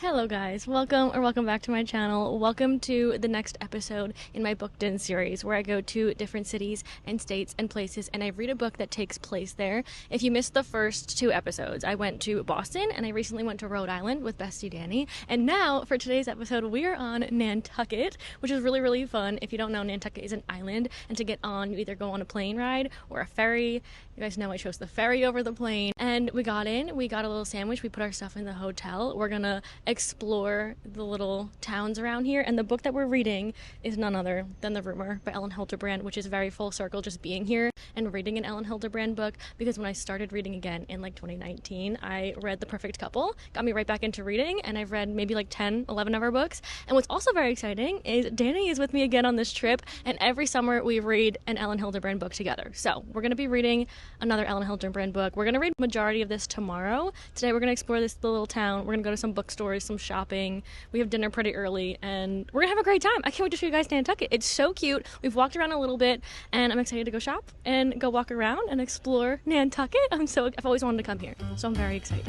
Hello guys, welcome back to my channel. Welcome to the next episode in my Booked In series where I go to different cities and states and places and I read a book that takes place there. If you missed the first two episodes, I went to Boston and I recently went to Rhode Island with Bestie Danny. And now for today's episode, we are on Nantucket, which is really fun. If you don't know, Nantucket is an island, and to get on, you either go on a plane ride or a ferry. You guys know I chose the ferry over the plane. And we got in, we got a little sandwich, we put our stuff in the hotel. We're gonna explore the little towns around here, and the book that we're reading is none other than The Rumor by Ellen Hildebrand, which is very full circle just being here and reading an Ellen Hildebrand book, because when I started reading again in 2019, I read The Perfect Couple, got me right back into reading, and I've read maybe 10, 11 of her books. And what's also very exciting is Danny is with me again on this trip, and every summer we read an Ellen Hildebrand book together. So we're going to be reading another Ellen Hildebrand book. We're going to read the majority of this tomorrow. Today we're going to explore the little town. We're going to go to some bookstores, some shopping. We have dinner pretty early, and we're gonna have a great time. I can't wait to show you guys Nantucket. It's so cute. We've walked around a little bit, and I'm excited to go shop and go walk around and explore Nantucket. I've always wanted to come here, so I'm very excited.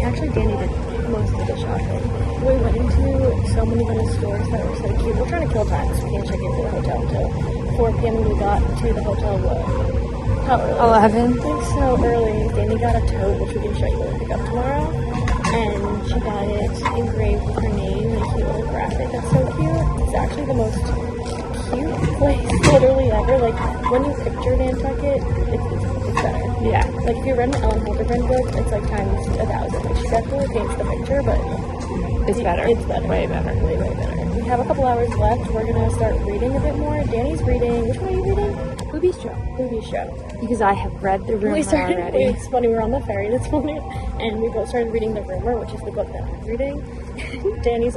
Actually, Danny did most of the shopping. We went into so many little stores that were so cute. We're trying to kill time, so we can't check into the hotel until 4 p.m. when we got to the hotel. How early? 11? I think so early. Danny got a tote, which we can show you when we pick up tomorrow. And she got it engraved with her name, a cute little graphic. That's so cute. It's actually the most cute place literally ever. When you picture Nantucket, it's better. Yeah. If you read an Ellen Hildebrand book, it's times 1,000. She definitely paints the picture, but it's better. It's better. Way better. Way better. We have a couple hours left. We're gonna start reading a bit more. Danny's reading. Which one are you reading? Booby's Show. Because I have read The Rumor already. It's funny, we were on the ferry this morning, and we both started reading The Rumor, which is the book that I'm reading. Danny's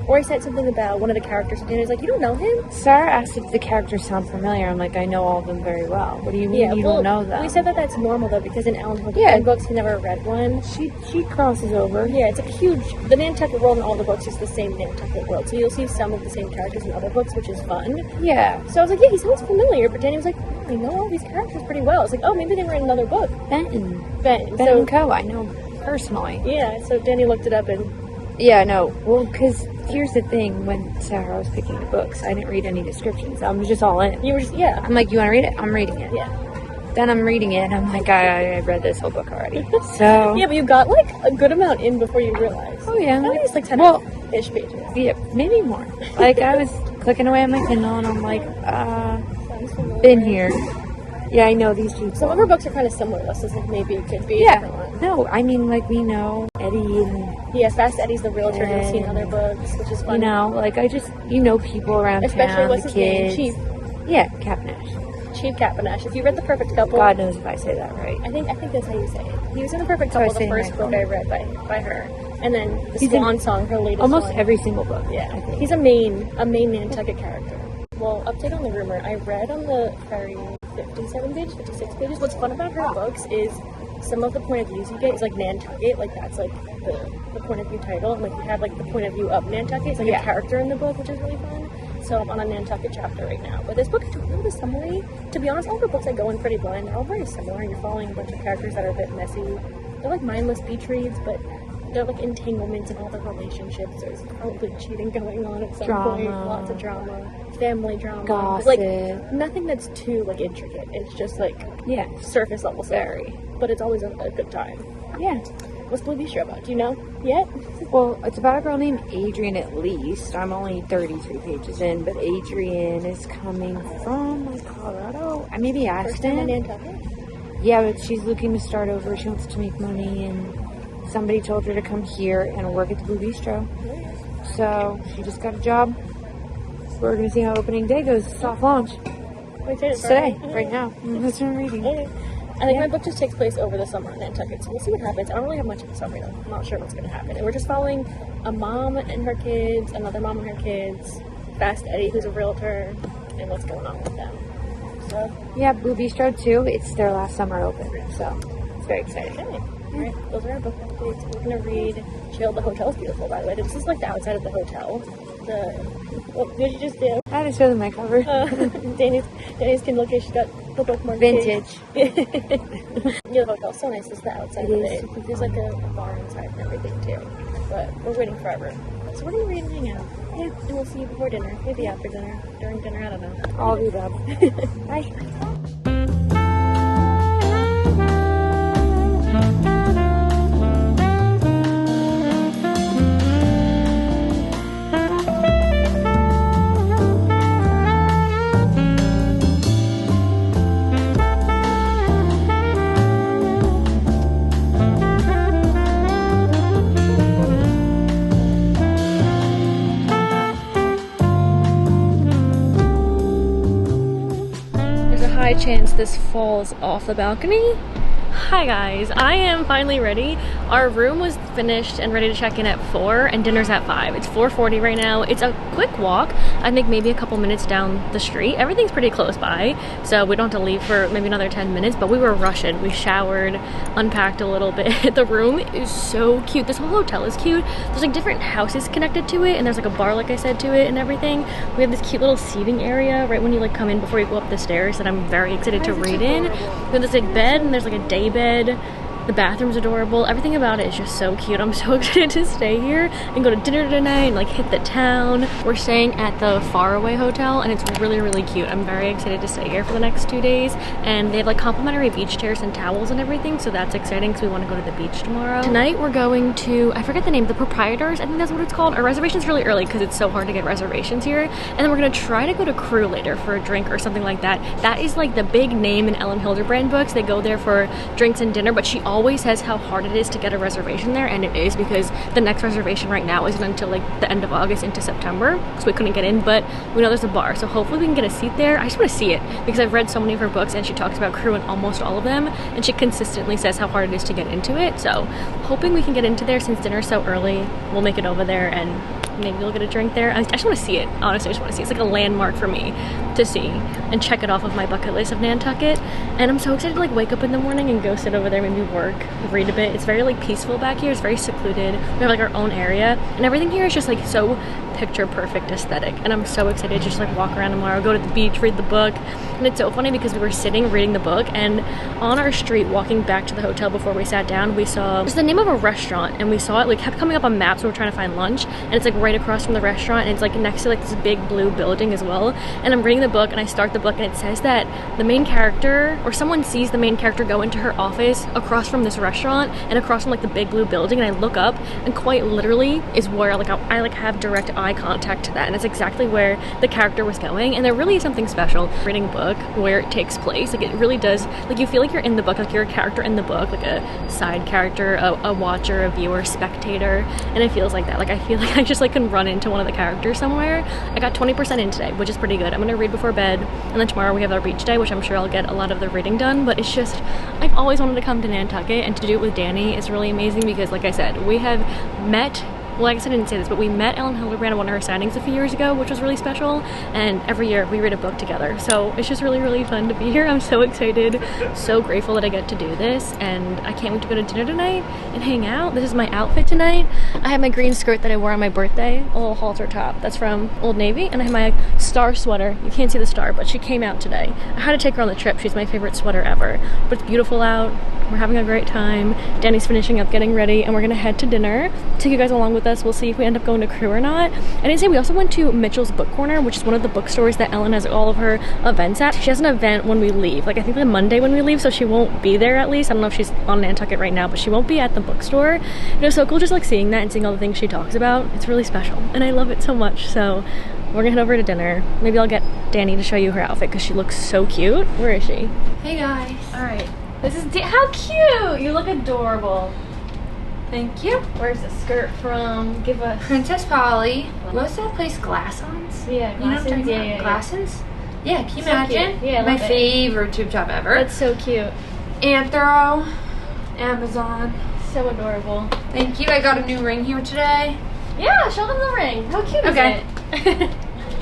or I said something about one of the characters, and Danny's you don't know him? Sarah asked if the characters sound familiar. I'm I know all of them very well. What do you mean you don't know them? We said that that's normal, though, because in Ellen Hildebrand books, he never read one. She crosses over. Yeah, it's a huge... The Nantucket world in all the books is the same Nantucket world, so you'll see some of the same characters in other books, which is fun. Yeah. So I was yeah, he sounds familiar, but Danny was I know all these characters pretty well. It's oh, maybe they were in another book. Ben and Co. I know personally. Yeah, so Danny looked it up and... Yeah, no. Well, because here's the thing. When Sarah was picking the books, I didn't read any descriptions. I was just all in. You were just, yeah. I'm you want to read it? I'm reading it. Yeah. Then I'm reading it, and I'm I read this whole book already. So... Yeah, but you got, a good amount in before you realized. Oh, yeah. At least, 10-ish pages. Yeah, maybe more. I was clicking away on my Kindle, and I'm been here. Yeah, I know these people. Some of her books are kind of similar. This maybe it could be a different one. No, I mean, we know Eddie and... Yes, Fast Eddie's the realtor who's seen other books, which is fun. I just, people around Especially town, what's his name? Chief. Yeah, Capnash. Chief Capnash. If you read The Perfect Couple... God knows if I say that right. I think that's how you say it. He was in The Perfect Couple, the first book I read by her. And then The Swan Song, her latest almost one. Every single book. Yeah. He's a main Nantucket character. Well, update on The Rumor. I read on the ferry 57 pages, 56 pages. What's fun about her books is some of the point of views you get is Nantucket, that's the point of view title, and you have the point of view of Nantucket. It's a character in the book, which is really fun. So I'm on a Nantucket chapter right now. But this book is a little bit summary. To be honest, all the books I go in pretty blind. They're all very similar. You're following a bunch of characters that are a bit messy. They're mindless beach reads, but they're entanglements in all the relationships. There's probably cheating going on at some point. Lots of drama, family drama, gossip. Nothing that's too intricate. It's just surface level scary, but it's always a good time. Yeah. What's Blue Beach Show about? Do you know yet? Well, it's about a girl named Adrian at least. I'm only 33 pages in, but Adrian is coming from like Colorado. I maybe asked him. Nantucket? Yeah, but she's looking to start over. She wants to make money, and somebody told her to come here and work at the Blue Bistro. So she just got a job. We're gonna see how opening day goes. Soft launch. Wait, It's today, right now. That's what I'm reading. Okay. I think my book just takes place over the summer in Nantucket, so we'll see what happens. I don't really have much of a summary though. I'm not sure what's going to happen. And we're just following a mom and her kids, another mom and her kids, Fast Eddie, who's a realtor, and what's going on with them. So Yeah, Blue Bistro too. It's their last summer open, so it's very exciting. okay. Alright, those are our book updates. We're going to read Chill. The hotel's beautiful, by the way. This is like the outside of the hotel. What did you just do? I had to show them my cover. Danny's Kindle case, she's got the bookmark. Vintage. Yeah, the hotel's so nice. It's the outside It of is. it. There's like a bar inside and everything too. But we're waiting forever. So we're gonna read and hang out. Yeah, and we'll see you before dinner. Maybe after dinner. During dinner, I don't know. All of the above. Bye. There's a high chance this falls off the balcony. Hi guys, I am finally ready. Our room was finished and ready to check in at 4 and dinner's at 5. It's 4:40 right now. It's a quick walk. I think maybe a couple minutes down the street. Everything's pretty close by, so we don't have to leave for maybe another 10 minutes, but we were rushing. We showered, unpacked a little bit. The room is so cute. This whole hotel is cute. There's like different houses connected to it, and there's like a bar, like I said, to it and everything. We have this cute little seating area right when you like come in before you go up the stairs that I'm very excited to read in. We have this like bed, and there's like a day bed. The bathroom's adorable. Everything about it is just so cute. I'm so excited to stay here and go to dinner tonight and like hit the town. We're staying at the Faraway Hotel and it's really, really cute. I'm very excited to stay here for the next 2 days. And they have like complimentary beach chairs and towels and everything, so that's exciting because we want to go to the beach tomorrow. Tonight we're going to, I forget the name, the Proprietors, I think that's what it's called. Our reservation's really early because it's so hard to get reservations here. And then we're gonna try to go to Crew later for a drink or something like that. That is like the big name in Ellen Hildebrand books. They go there for drinks and dinner, but she always says how hard it is to get a reservation there, and it is because the next reservation right now isn't until like the end of August into September, so we couldn't get in, but we know there's a bar, so hopefully we can get a seat there. I just want to see it because I've read so many of her books and she talks about Crew in almost all of them, and she consistently says how hard it is to get into it, so hoping we can get into there since dinner's so early. We'll make it over there and maybe we'll get a drink there. I just want to see it. Honestly, I just want to see it. It's like a landmark for me to see and check it off of my bucket list of Nantucket. And I'm so excited to like wake up in the morning and go sit over there, maybe work, read a bit. It's very like peaceful back here. It's very secluded. We have like our own area and everything here is just like so picture perfect aesthetic, and I'm so excited to just like walk around tomorrow, go to the beach, read the book. And it's so funny because we were sitting reading the book, and on our street walking back to the hotel before we sat down, we saw just the name of a restaurant, and we saw it like kept coming up on maps when we were trying to find lunch, and it's like right across from the restaurant, and it's like next to like this big blue building as well. And I'm reading the book and I start the book and it says that the main character, or someone sees the main character go into her office across from this restaurant and across from like the big blue building, and I look up and quite literally is where like I like have direct eye contact to that, and it's exactly where the character was going. And there really is something special reading a book where it takes place. Like it really does, like you feel like you're in the book, like you're a character in the book, like a side character, a watcher, a viewer, spectator, and it feels like that. Like I feel like I just like can run into one of the characters somewhere. I got 20% in today, which is pretty good. I'm gonna read before bed, and then tomorrow we have our beach day, which I'm sure I'll get a lot of the reading done. But it's just, I've always wanted to come to Nantucket, and to do it with Danny is really amazing because like I said, we have met, well, I guess I didn't say this, but we met Ellen Hildebrand at one of her signings a few years ago, which was really special, and every year we read a book together, so it's just really, really fun to be here. I'm so excited, so grateful that I get to do this, and I can't wait to go to dinner tonight and hang out. This is my outfit tonight. I have my green skirt that I wore on my birthday, a little halter top that's from Old Navy, and I have my star sweater. You can't see the star, but she came out today. I had to take her on the trip. She's my favorite sweater ever, but it's beautiful out. We're having a great time. Danny's finishing up getting ready, and we're gonna head to dinner. Take you guys along with with us. We'll see if we end up going to Crew or not. I didn't say we also went to Mitchell's Book Corner, which is one of the bookstores that Ellen has all of her events at. She has an event when we leave, like I think the Monday when we leave, so she won't be there at least. I don't know if she's on Nantucket right now, but she won't be at the bookstore. And it was so cool just like seeing that and seeing all the things she talks about. It's really special and I love it so much. So we're gonna head over to dinner. Maybe I'll get Danny to show you her outfit because she looks so cute. Where is she? Hey guys. All right, this is how cute. You look adorable. Thank you. Where's the skirt from? Give us Princess Polly. What's that place? Glassons? Yeah, You know what I'm talking yeah, about? yeah. Glassons? Yeah, can you So imagine? cute. Yeah, I my love it. favorite tube top ever. That's so cute. Anthro. Amazon. So adorable. Thank you. I got a new ring here today. Yeah, show them the ring. How cute Okay. is it?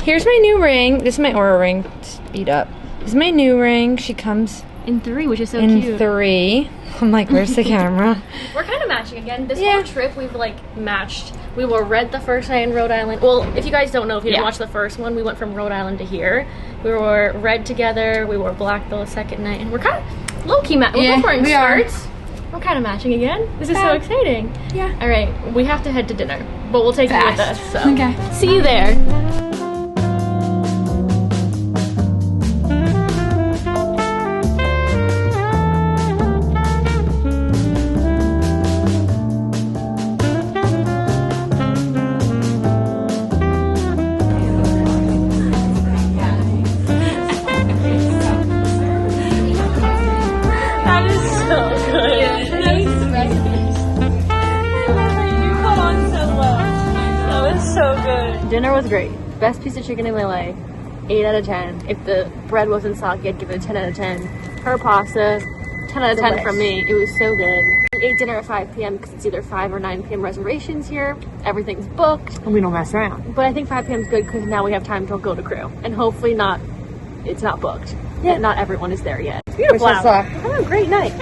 Here's my new ring. This is my Aura ring. Speed up. This is my new ring. She comes In 3, which is so in cute. 3. I'm like, where's the camera? We're kind of matching again. This Yeah. whole trip, we've like matched. We were red the first night in Rhode Island. Well, if you guys don't know, if you didn't watch the first one, we went from Rhode Island to here. We wore red together. We wore black the second night, and we're kind of low-key matching. We're both wearing we are. skirts. We're kind of matching again. This is so exciting. Yeah. All right, we have to head to dinner, but we'll take you with us. Fast. So. Okay. See you there. That is so good. That was so good. Dinner was great. Best piece of chicken in my life. 8 out of 10. If the bread wasn't soggy, I'd give it a 10 out of 10. Her pasta, 10 out of 10 from me. It was so good. We ate dinner at 5 p.m. because it's either 5 or 9 p.m. reservations here. Everything's booked. And we don't mess around. But I think 5 p.m. is good because now we have time to go to Crew. And hopefully it's not booked. Yeah. Not everyone is there yet. It's beautiful Wish us out. luck. Have a great night.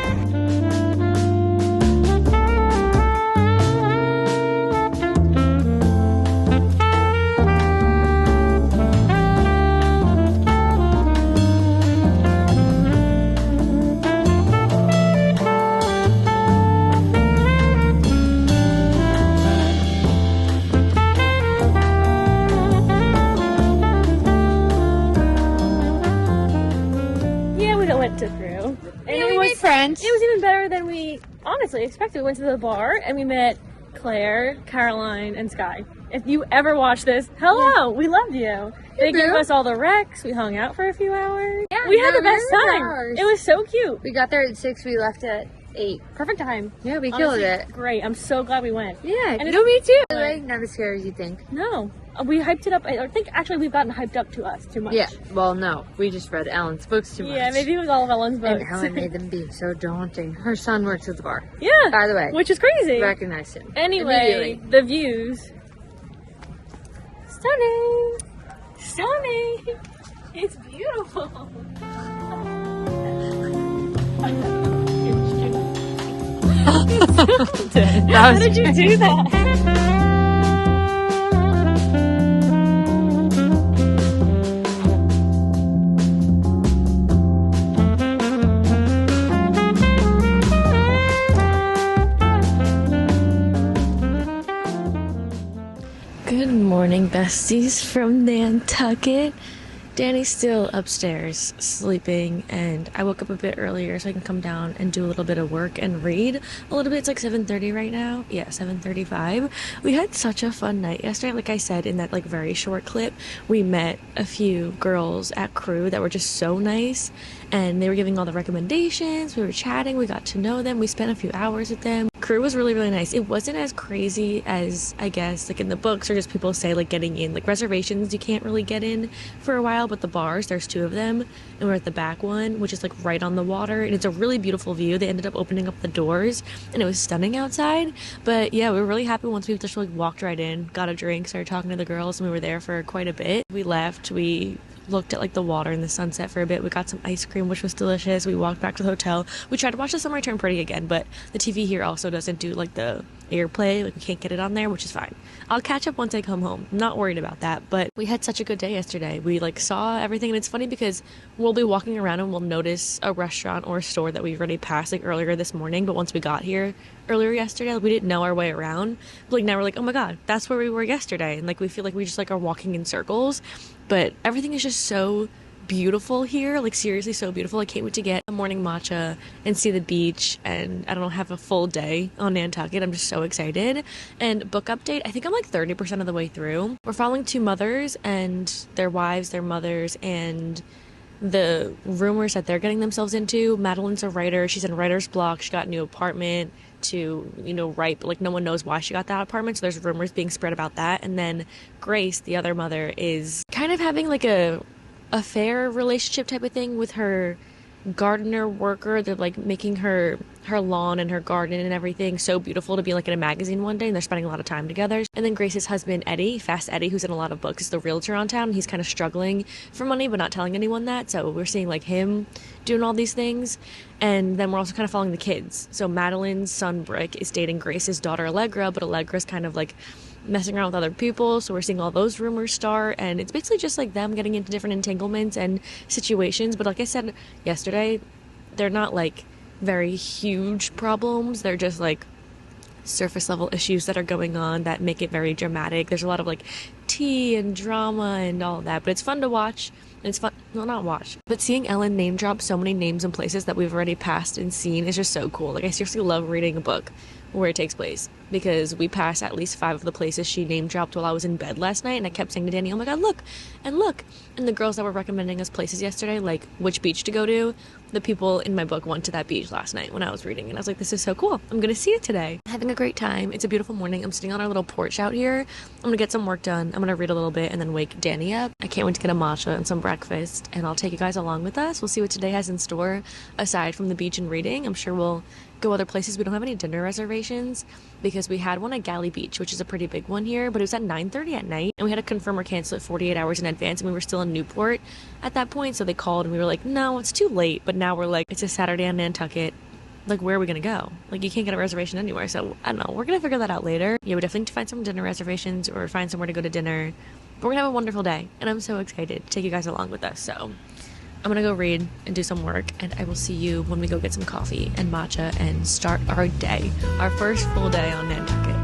Went to Crew, and we made friends. It was even better than we honestly expected. We went to the bar and we met Claire, Caroline, and Sky. If you ever watch this, hello, we loved you. They gave us all the recs. We hung out for a few hours. Yeah, we had the best were time. hours. It was so cute. We got there at 6. We left at 8. Perfect time. Yeah, we Honestly, killed it. Great. I'm so glad we went. Yeah, And me too. fun. Like, not as scary as you think. No, we hyped it up. I think actually we've gotten hyped up to us too much. Yeah, well, no. We just read Ellen's books too much. Yeah, maybe it was all of Ellen's books. And Ellen made them be so daunting. Her son works at the bar. Yeah. By the way. Which is crazy. Recognized him. Anyway, the views. Stunning. Stunning. It's beautiful. How did you do that? Good morning, besties from Nantucket. Danny's still upstairs sleeping, and I woke up a bit earlier so I can come down and do a little bit of work and read a little bit. It's like 7:30 right now. Yeah, 7:35. We had such a fun night yesterday. Like I said in that like very short clip, we met a few girls at Crew that were just so nice, and they were giving all the recommendations. We were chatting, we got to know them, we spent a few hours with them. Crew was really, really nice. It wasn't as crazy as I guess like in the books or just people say, like getting in like reservations you can't really get in for a while, but the bars, there's 2 of them, and we're at the back one, which is like right on the water, and it's a really beautiful view. They ended up opening up the doors and it was stunning outside. But yeah, we were really happy once we just like walked right in, got a drink, started talking to the girls, and we were there for quite a bit. We left, we looked at like the water and the sunset for a bit. We got some ice cream, which was delicious. We walked back to the hotel. We tried to watch The Summer Return Pretty again, but the TV here also doesn't do like the AirPlay. Like, we can't get it on there, which is fine. I'll catch up once I come home. I'm not worried about that, but we had such a good day yesterday. We like saw everything, and it's funny because we'll be walking around and we'll notice a restaurant or a store that we've already passed like earlier this morning, but once we got here earlier yesterday, like, we didn't know our way around. But like now we're like, oh my god, that's where we were yesterday, and like we feel like we just like are walking in circles. But everything is just so beautiful here, like seriously so beautiful. I can't wait to get a morning matcha and see the beach, and I don't know, have a full day on Nantucket. I'm just so excited. And book update, I think I'm like 30% of the way through. We're following two mothers and their wives, their mothers, and the rumors that they're getting themselves into. Madeline's a writer. She's in writer's block. She got a new apartment to, write, but like no one knows why she got that apartment, so there's rumors being spread about that. And then Grace, the other mother, is kind of having like a affair relationship type of thing with her gardener worker. They're like making her lawn and her garden and everything so beautiful to be like in a magazine one day, and they're spending a lot of time together. And then Grace's husband Eddie, Fast Eddie, who's in a lot of books, is the realtor on town. He's kind of struggling for money but not telling anyone that, so we're seeing like him doing all these things. And then we're also kind of following the kids. So Madeline's son Brick is dating Grace's daughter Allegra, but Allegra's kind of like messing around with other people, so we're seeing all those rumors start, and it's basically just like them getting into different entanglements and situations. But like I said yesterday, they're not like very huge problems. They're just like surface level issues that are going on that make it very dramatic. There's a lot of like tea and drama and all of that, but it's fun to watch. And it's fun, well, not watch, but seeing Ellen name drop so many names and places that we've already passed and seen is just so cool. Like, I seriously love reading a book where it takes place, because we passed at least 5 of the places she name dropped while I was in bed last night, and I kept saying to Danny, oh my god, look, and the girls that were recommending us places yesterday, like which beach to go to, the people in my book went to that beach last night when I was reading, and I was like, this is so cool, I'm gonna see it today. Having a great time. It's a beautiful morning. I'm sitting on our little porch out here. I'm gonna get some work done. I'm gonna read a little bit and then wake Danny up. I can't wait to get a matcha and some breakfast, and I'll take you guys along with us. We'll see what today has in store aside from the beach and reading. I'm sure we'll go other places. We don't have any dinner reservations because we had one at Galley Beach, which is a pretty big one here, but it was at 9:30 at night, and we had to confirm or cancel it 48 hours in advance, and we were still in Newport at that point, so they called and we were like, no, it's too late. But now we're like, it's a Saturday on Nantucket, like, where are we gonna go? Like, you can't get a reservation anywhere, so I don't know, we're gonna figure that out later. Yeah, we definitely need to find some dinner reservations or find somewhere to go to dinner, but we're gonna have a wonderful day, and I'm so excited to take you guys along with us. So I'm gonna go read and do some work, and I will see you when we go get some coffee and matcha and start our day, our first full day on Nantucket.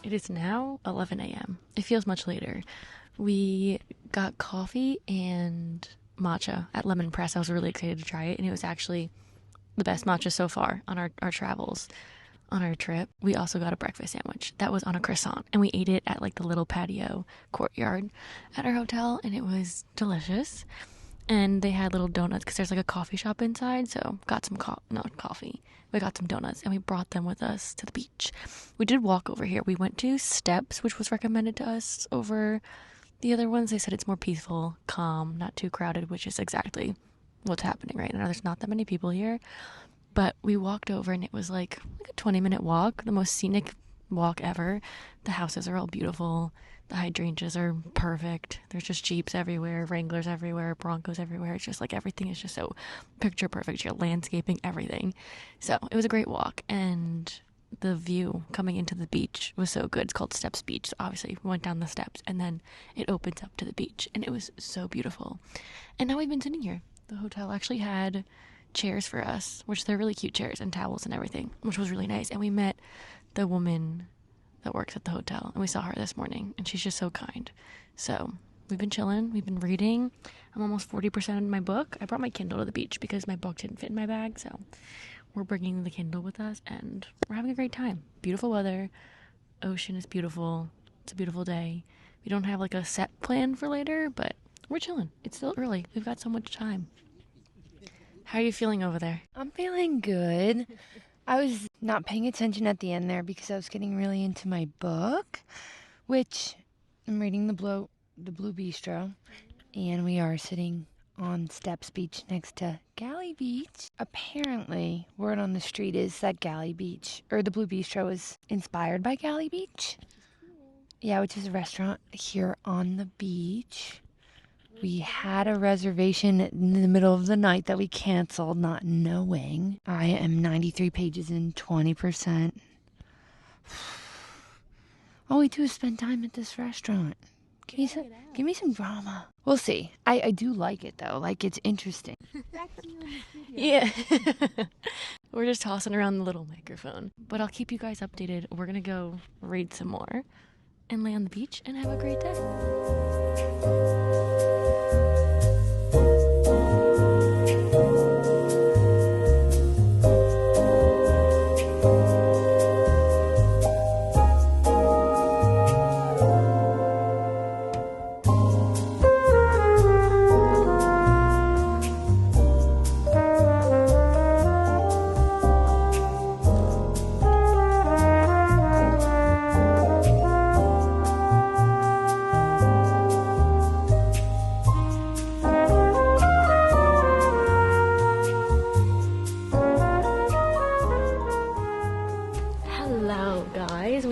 It is now 11 a.m. It feels much later. We got coffee and matcha at Lemon Press. I was really excited to try it, and it was actually the best matcha so far on our travels. On our trip, we also got a breakfast sandwich that was on a croissant, and we ate it at like the little patio courtyard at our hotel, and it was delicious. And they had little donuts because there's like a coffee shop inside, so got some coffee. We got some donuts, and we brought them with us to the beach. We did walk over here. We went to Steps, which was recommended to us over the other ones. They said it's more peaceful, calm, not too crowded, which is exactly what's happening right now. There's not that many people here. But we walked over, and it was like a 20-minute walk, the most scenic walk ever. The houses are all beautiful. The hydrangeas are perfect. There's just Jeeps everywhere, Wranglers everywhere, Broncos everywhere. It's just like everything is just so picture perfect. Your landscaping, everything. So it was a great walk, and the view coming into the beach was so good. It's called Steps Beach. So obviously we went down the steps and then it opens up to the beach and it was so beautiful. And now we've been sitting here. The hotel actually had chairs for us, which they're really cute chairs, and towels and everything, which was really nice. And we met the woman that works at the hotel and we saw her this morning and she's just so kind. So we've been chilling, we've been reading. I'm almost 40% in my book. I brought my Kindle to the beach because my book didn't fit in my bag, so we're bringing the Kindle with us and we're having a great time. Beautiful weather, ocean is beautiful, it's a beautiful day. We don't have like a set plan for later, but we're chilling. It's still early, we've got so much time. How are you feeling over there? I'm feeling good. I was not paying attention at the end there because I was getting really into my book, which I'm reading the Blue Bistro, and we are sitting on Steps Beach next to Galley Beach. Apparently, word on the street is that Galley Beach, or the Blue Bistro, is inspired by Galley Beach. Yeah, which is a restaurant here on the beach. We had a reservation in the middle of the night that we canceled, not knowing. I am 93 pages in, 20%. All we do is spend time at this restaurant. Give me some drama. We'll see. I do like it, though. Like, it's interesting. Back to you in the studio. Yeah. We're just tossing around the little microphone. But I'll keep you guys updated. We're going to go read some more and lay on the beach and have a great day.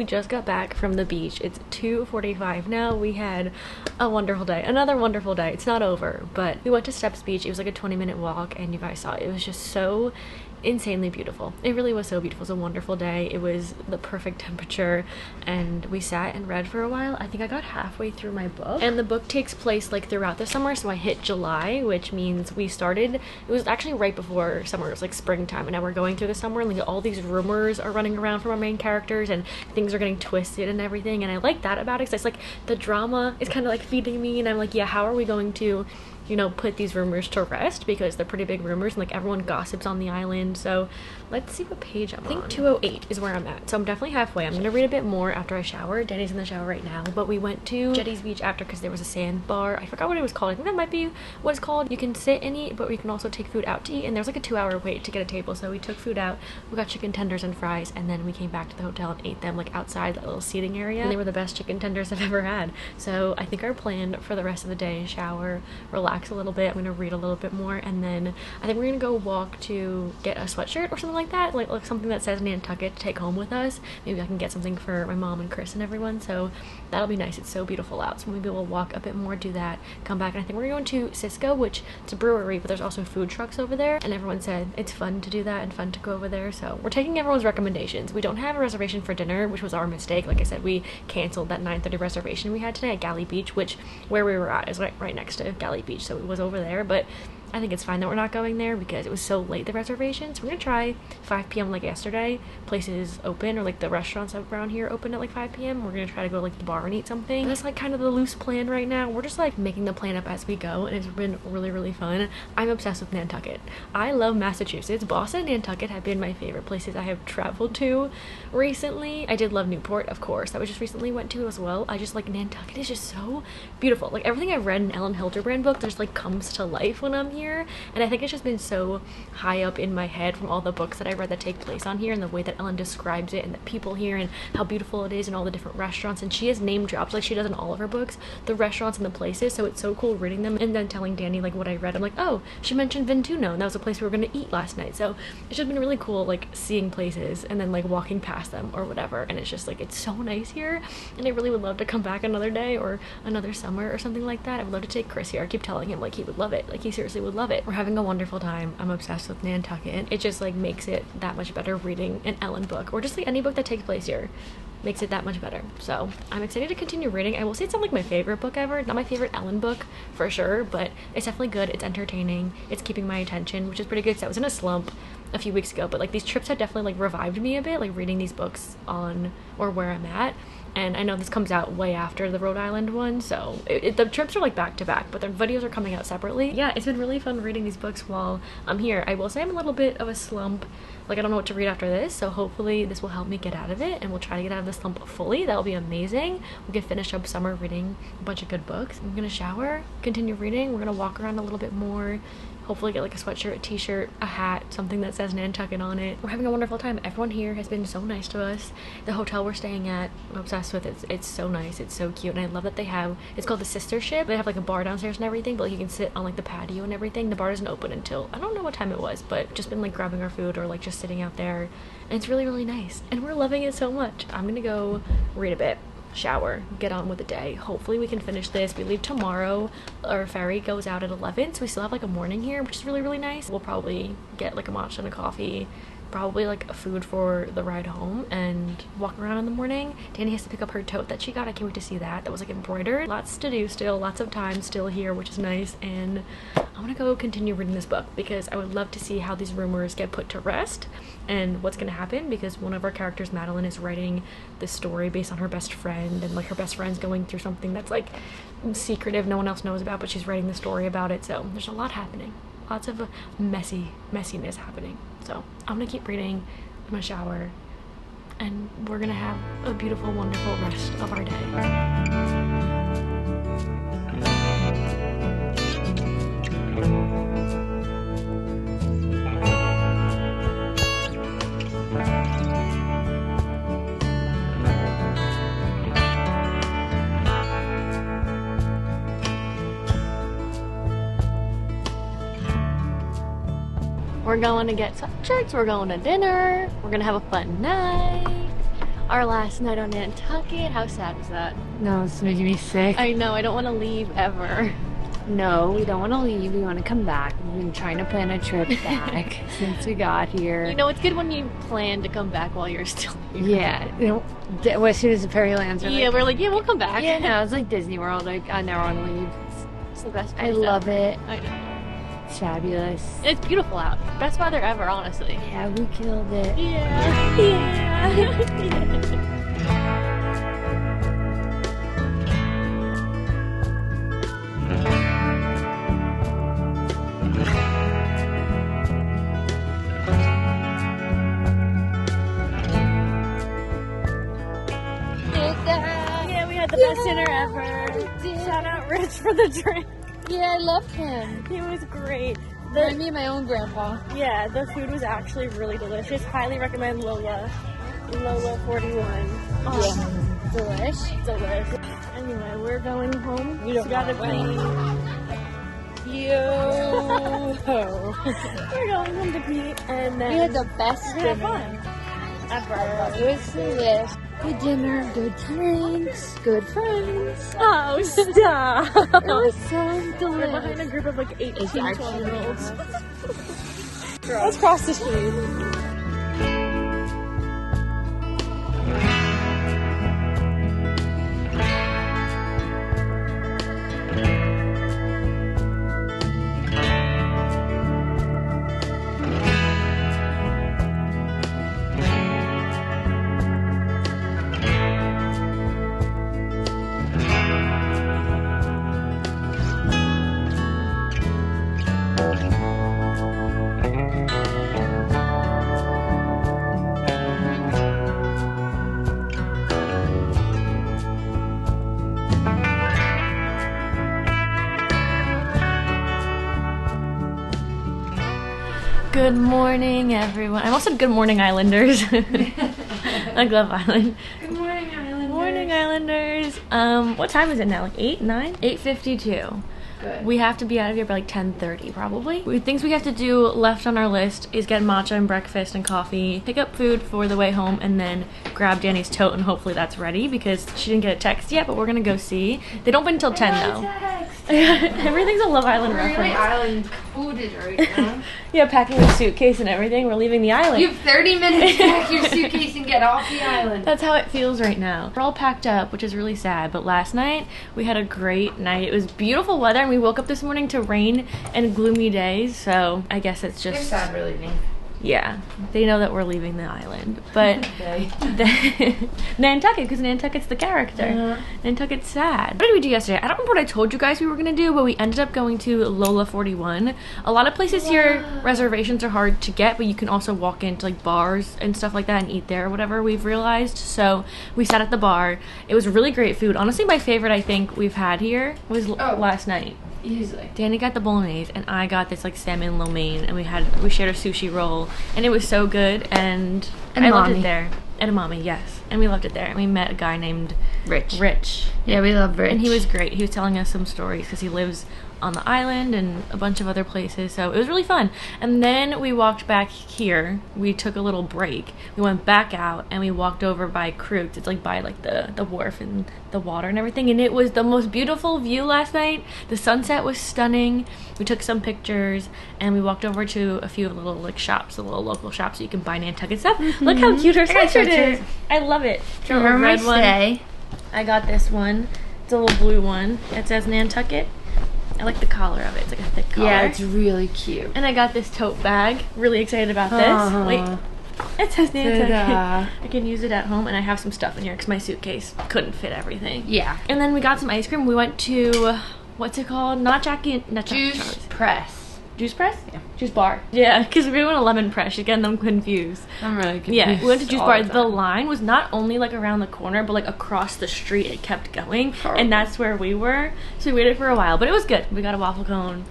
Just got back from the beach. It's 2:45 now. We had a wonderful day, another wonderful day. It's not over, but we went to Steps Beach. It was like a 20-minute walk, and you guys saw it. It was just so insanely beautiful. It really was so beautiful. It was a wonderful day. It was the perfect temperature, and we sat and read for a while. I think I got halfway through my book, and the book takes place like throughout the summer, so I hit July, which means we started, it was actually right before summer. It was like springtime, and now we're going through the summer, and like all these rumors are running around from our main characters, and things are getting twisted and everything, and I like that about it, because it's like the drama is kind of like feeding me, and I'm like, yeah, how are we going to, you know, put these rumors to rest, because they're pretty big rumors and like everyone gossips on the island. So let's see what page I'm on. I think 208 is where I'm at, so I'm definitely halfway. I'm gonna read a bit more after I shower. Danny's in the shower right now, but we went to Jetty's Beach after because there was a sandbar. I forgot what it was called. I think that might be what it's called. You can sit and eat, but we can also take food out to eat, and there's like a 2-hour wait to get a table, so we took food out. We got chicken tenders and fries, and then we came back to the hotel and ate them like outside that little seating area, and they were the best chicken tenders I've ever had. So I think our plan for the rest of the day is shower, relax a little bit. I'm gonna read a little bit more, and then I think we're gonna go walk to get a sweatshirt or something like that, like something that says Nantucket to take home with us. Maybe I can get something for my mom and Chris and everyone, so that'll be nice. It's so beautiful out, so maybe we'll walk a bit more, do that, come back, and I think we're going to Cisco, which it's a brewery, but there's also food trucks over there, and everyone said it's fun to do that and fun to go over there, so we're taking everyone's recommendations. We don't have a reservation for dinner, which was our mistake. Like I said, we canceled that 9:30 reservation we had today at Galley Beach, which where we were at is right next to Galley Beach, so it was over there, but I think it's fine that we're not going there because it was so late, the reservation. So we're gonna try 5 p.m. like yesterday. Places open, or like the restaurants around here open at like 5 p.m. We're gonna try to go to like the bar and eat something. That's like kind of the loose plan right now. We're just like making the plan up as we go, and it's been really, really fun. I'm obsessed with Nantucket. I love Massachusetts. Boston and Nantucket have been my favorite places I have traveled to recently. I did love Newport, of course. That was just recently went to as well. I just like Nantucket is just so beautiful. Like everything I've read in Ellen Hilderbrand book just like comes to life when I'm here. And I think it's just been so high up in my head from all the books that I read that take place on here, and the way that Ellen describes it, and the people here, and how beautiful it is, and all the different restaurants. And she has name drops, like she does in all of her books, the restaurants and the places, so it's so cool reading them and then telling Danny like what I read. I'm like, oh, she mentioned Ventuno, and that was a place we were gonna eat last night. So it's just been really cool like seeing places and then like walking past them or whatever, and it's just like it's so nice here, and I really would love to come back another day or another summer or something like that. I would love to take Chris here. I keep telling him like he would love it, like he seriously would would love it. We're having a wonderful time. I'm obsessed with Nantucket. It just like makes it that much better reading an Ellen book, or just like any book that takes place here. Makes it that much better. So I'm excited to continue reading. I will say it's not like my favorite book ever, not my favorite Ellen book for sure, but it's definitely good. It's entertaining. It's keeping my attention, which is pretty good because I was in a slump a few weeks ago, but like these trips had definitely like revived me a bit, like reading these books on or where I'm at. And I know this comes out way after the Rhode Island one, so the trips are like back to back, but the videos are coming out separately. Yeah, it's been really fun reading these books while I'm here. I will say I'm a little bit of a slump. Like, I don't know what to read after this, so hopefully this will help me get out of it, and we'll try to get out of the slump fully. That'll be amazing. We can finish up summer reading a bunch of good books. I'm gonna shower, continue reading. We're gonna walk around a little bit more. Hopefully get like a sweatshirt, a t-shirt, a hat, something that says Nantucket on it. We're having a wonderful time. Everyone here has been so nice to us. The hotel we're staying at, I'm obsessed with it. It's so nice. It's so cute. And I love that they have, it's called the Sister Ship. They have like a bar downstairs and everything, but like you can sit on like the patio and everything. The bar doesn't open until, I don't know what time it was, but just been like grabbing our food or like just sitting out there. And it's really, really nice. And we're loving it so much. I'm gonna go read a bit, shower, get on with the day. Hopefully we can finish this. We leave tomorrow. Our ferry goes out at 11, so we still have like a morning here, which is really, really nice. We'll probably get like a matcha and a coffee, probably like a food for the ride home, and walk around in the morning. Danny has to pick up her tote that she got. I can't wait to see that. That was like embroidered. Lots to do still, lots of time still here, which is nice. And I want to go continue reading this book because I would love to see how these rumors get put to rest and what's going to happen, because one of our characters, Madeline, is writing this story based on her best friend, and like her best friend's going through something that's like secretive, no one else knows about, but she's writing the story about it. So there's a lot happening, lots of messiness happening. So I'm gonna keep reading, I'm gonna shower, and we're gonna have a beautiful, wonderful rest of our day. We're going to get sweatshirts, we're going to dinner, we're gonna have a fun night. Our last night on Nantucket. How sad was that? No, it's making me sick. I know, I don't want to leave ever. No, we don't want to leave. We want to come back. We've been trying to plan a trip back since we got here. You know, it's good when you plan to come back while you're still here. Yeah. You know, as soon as the ferry lands, we're like, yeah, we'll come back. Yeah, no, it's like Disney World. Like, I never want to leave. It's the best place I love ever. it. I know. It's fabulous. It's beautiful out. Best weather ever, honestly. Yeah, we killed it. Yeah. Yeah. Yeah, we had the best dinner ever. Shout out Rich for the drink. Yeah, I loved him. He was great. I mean, my own grandpa. Yeah, the food was actually really delicious. Highly recommend Lola. Lola 41. Yeah. Delish. Anyway, we're going home. We don't gotta know pee. Yo. We're going home to pee, and then We had the best we're gonna dinner have fun. Ever. It was delicious. Good dinner, good drinks, good friends. Oh, stop. It was so We're delicious. behind a group of like 18, It's actually 12-year-olds. Let's cross the street. Good morning, everyone. I also said good morning, Islanders. Like Love Island. Good morning, Islanders. Morning, Islanders. What time is it now? Like 8, 9? 8:52. Good. We have to be out of here by like 10:30 probably. Things we have to do left on our list is get matcha and breakfast and coffee, pick up food for the way home, and then grab Danny's tote, and hopefully that's ready because she didn't get a text yet, but we're gonna go see. They don't open until 10 though. Everything's a Love Island We're reference. island fooded right now. Yeah, packing the suitcase and everything. We're leaving the island. You have 30 minutes to pack your suitcase and get off the island. That's how it feels right now. We're all packed up, which is really sad. But last night, we had a great night. It was beautiful weather, and we woke up this morning to rain and gloomy days. So I guess it's They're just... sad we're leaving. Yeah, they know that we're leaving the island. But Okay. Nantucket, because Nantucket's the character. Nantucket's sad. What did we do yesterday? I don't remember what I told you guys we were going to do, but we ended up going to Lola 41. A lot of places here, reservations are hard to get, but you can also walk into like bars and stuff like that and eat there or whatever, we've realized. So we sat at the bar. It was really great food. Honestly, my favorite I think we've had here was last night. Easily. Danny got the bolognese and I got this like salmon lo mein, and we shared a sushi roll, and it was so good, and I loved it there. Edamame, yes. And we loved it there. And we met a guy named Rich. Yeah, we love Rich. And he was great. He was telling us some stories because he lives on the island and a bunch of other places. So it was really fun. And then we walked back here. We took a little break. We went back out and we walked over by Crooked. It's like by like the wharf and the water and everything. And it was the most beautiful view last night. The sunset was stunning. We took some pictures and we walked over to a few of the little like shops, the little local shops, so you can buy Nantucket stuff. Look how cute her sweatshirt is. I love it. Remember my red one. stay? I got this one. It's a little blue one. It says Nantucket. I like the collar of it. It's like a thick collar. Yeah, it's really cute. And I got this tote bag. Really excited about this. Wait. It says Nantucket. Ta-da. I can use it at home, and I have some stuff in here because my suitcase couldn't fit everything. Yeah. And then we got some ice cream. We went to, what's it called? Not Juice Press. Juice Press? Yeah. Juice Bar. Yeah, because we went to Lemon Press. You get them confused. I'm really confused. Yeah, we went to Juice all Bar. the The time. line was not only like around the corner, but like across the street. It kept going, Horrible. and that's where we were. So we waited for a while, but it was good. We got a waffle cone.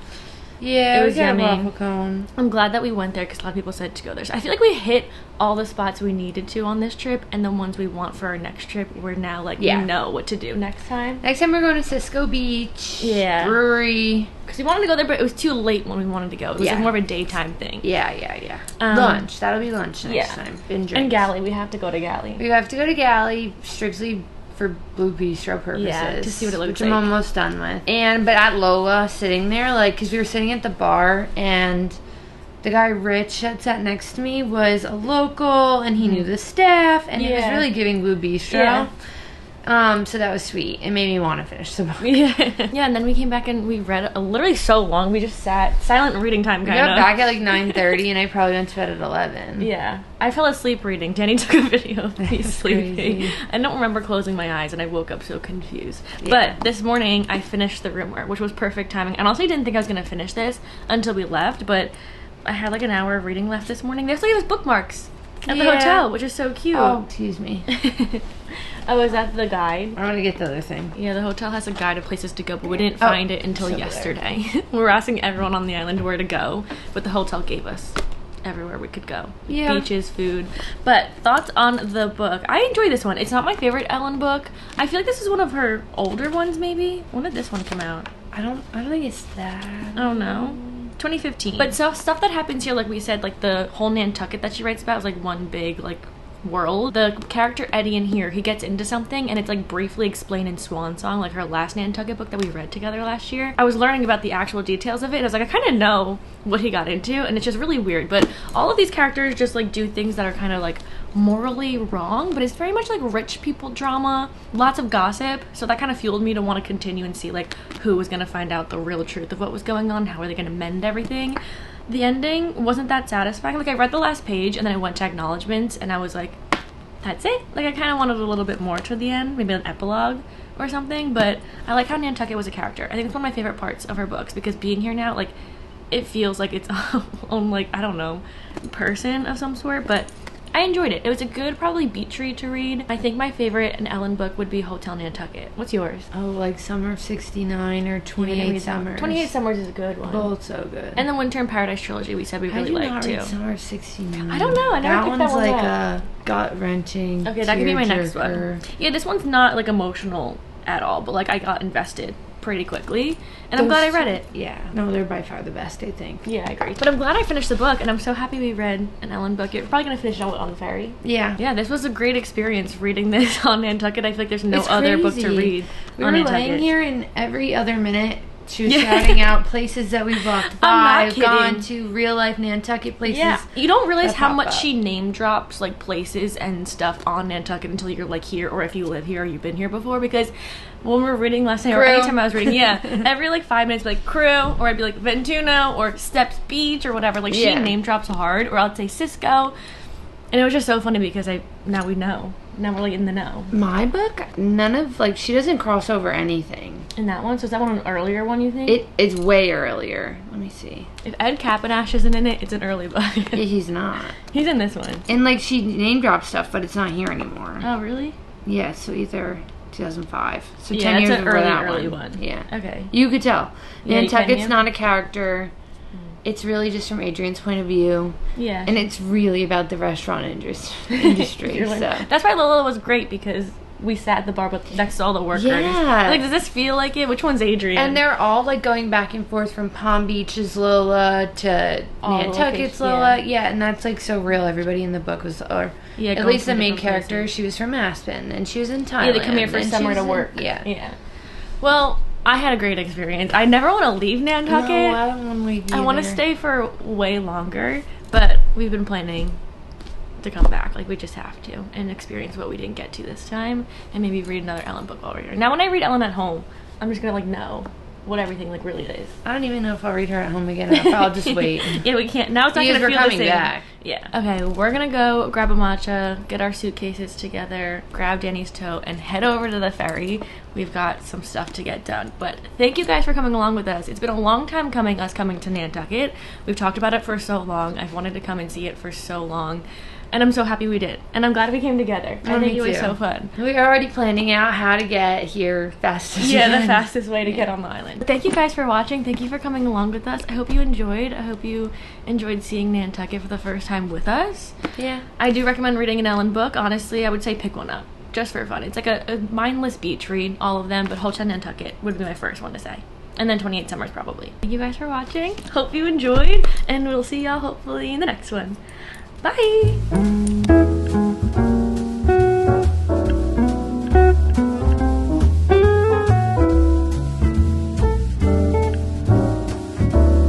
Yeah, It was we got yummy. a waffle cone. I'm glad that we went there because a lot of people said to go there. So I feel like we hit all the spots we needed to on this trip, and the ones we want for our next trip, we're now like, we know what to do next time. Next time we're going to Cisco Beach. Yeah. Brewery. Because we wanted to go there, but it was too late when we wanted to go. It was like more of a daytime thing. Yeah. Um, Lunch. That'll be lunch next time. And drinks. And Galley. We have to go to Galley. We have to go to Galley strictly for Blue Bistro purposes. Yeah, to see what it looks which like. I'm almost done with. But at Lola, sitting there, like, because we were sitting at the bar, and the guy Rich that sat next to me was a local, and he knew the staff, and he was really giving Blue Bistro. Yeah. So that was sweet. It made me want to finish the book. Yeah, and then we came back and we read literally so long. We just sat silent reading time. We Kind got of back at like 9:30, and I probably went to bed at 11. Yeah, I fell asleep reading. Danny took a video of me sleeping. crazy. I don't remember closing my eyes, and I woke up so confused. But this morning, I finished the rumor, which was perfect timing. And honestly, I didn't think I was going to finish this until we left, but I had like an hour of reading left this morning. They also gave us bookmarks at the hotel, which is so cute. Oh, excuse me. I was at the guide. I want to get the other thing. Yeah, the hotel has a guide of places to go, but we didn't find it until yesterday. We were asking everyone on the island where to go, but the hotel gave us everywhere we could go. Yeah. Beaches, food. But thoughts on the book. I enjoy this one. It's not my favorite Ellen book. I feel like this is one of her older ones, maybe. When did this one come out? I don't think it's that. I don't know. 2015. But stuff that happens here, like we said, like the whole Nantucket that she writes about is like one big, like, world. The character Eddie in here, he gets into something and it's like briefly explained in Swan Song, like her last Nantucket book that we read together last year. I was learning about the actual details of it and I was like, I kind of know what he got into, and it's just really weird. But all of these characters just like do things that are kind of like morally wrong, but it's very much like rich people drama, lots of gossip, so that kind of fueled me to want to continue and see like who was going to find out the real truth of what was going on, how are they going to mend everything. The ending wasn't that satisfying. Like, I read the last page and then I went to acknowledgements and I was like, that's it? Like, I kind of wanted a little bit more to the end, maybe an epilogue or something, but I like how Nantucket was a character. I think it's one of my favorite parts of her books because being here now, like, it feels like its own, like, I don't know, person of some sort, but I enjoyed it. It was a good, probably beach read to read. I think my favorite an Ellen book would be Hotel Nantucket. What's yours? Oh, like Summer of 69 or 28 Summers. 28 Summers is a good one. Both so good. And the Winter in Paradise trilogy we said we really liked too. Summer of 69. I don't know. I never picked that one's one like up. a gut-wrenching. Okay, that could be my next one. tearjerker. Yeah, this one's not like emotional at all, but like I got invested pretty quickly, and I'm glad I read it. Yeah. No, they're by far the best, I think. Yeah, I agree. But I'm glad I finished the book, and I'm so happy we read an Ellen book. You're probably gonna finish it on the ferry. Yeah. Yeah, this was a great experience reading this on Nantucket. I feel like there's no It's other book to crazy. read We on were Nantucket. laying here, and every other minute She was shouting out places that we walked by. I'm not gone to real life Nantucket places. Yeah, you don't realize how much up. she name drops like places and stuff on Nantucket until you're like here, or if you live here or you've been here before. Because when we were reading last night, or anytime I was reading, every like 5 minutes, like Crew, or I'd be like Ventuno or Steps Beach or whatever. Like she name drops hard, or I'd say Cisco, and it was just so funny because now we know. Now we're like in the know. My book, none of like she doesn't cross over anything. In that one, so is that one an earlier one? You think it's way earlier? Let me see. If Ed Capanash isn't in it, it's an early book. Yeah, he's not. He's in this one. And like she name drops stuff, but it's not here anymore. Oh really? Yeah. So either 2005. So Yeah, 10 years it's an before that early one. one. Yeah. Okay. You could tell. Yeah, Nantucket's not a character. It's really just from Adrian's point of view. Yeah. And it's really about the restaurant industry. So. That's why Lola was great, because we sat at the bar next to all the workers. Yeah. Like, does this feel like it? Which one's Adrian? And they're all like going back and forth from Palm Beach's Lola to Nantucket's Lola. Yeah, and that's like so real. Everybody in the book was, or at least the main character, she was from Aspen and she was in Thailand. Yeah, they come here for summer to work. Yeah. Well, I had a great experience. I never want to leave Nantucket. No, I don't want to leave either. I want to stay for way longer, but we've been planning to come back. Like, we just have to and experience what we didn't get to this time, and maybe read another Ellen book while we're here. Now, when I read Ellen at home, I'm just gonna like know what everything like really is. I don't even know if I'll read her at home again. I'll just wait. Yeah, we can't. Now it's not Because gonna we're feel the coming same. back. Yeah. Okay, we're gonna go grab a matcha, get our suitcases together, grab Danny's tote, and head over to the ferry. We've got some stuff to get done. But thank you guys for coming along with us. It's been a long time coming, us coming to Nantucket. We've talked about it for so long. I've wanted to come and see it for so long. And I'm so happy we did. And I'm glad we came together. I think it was so fun. We are already planning out how to get here fastest. Yeah, the fastest way to get on the island. Thank you guys for watching. Thank you for coming along with us. I hope you enjoyed. I hope you enjoyed seeing Nantucket for the first time with us. Yeah. I do recommend reading an Ellen book. Honestly, I would say pick one up. Just for fun. It's like a mindless beach read, all of them, but Hotel Nantucket would be my first one to say. And then 28 Summers probably. Thank you guys for watching. Hope you enjoyed. And we'll see y'all hopefully in the next one. Bye!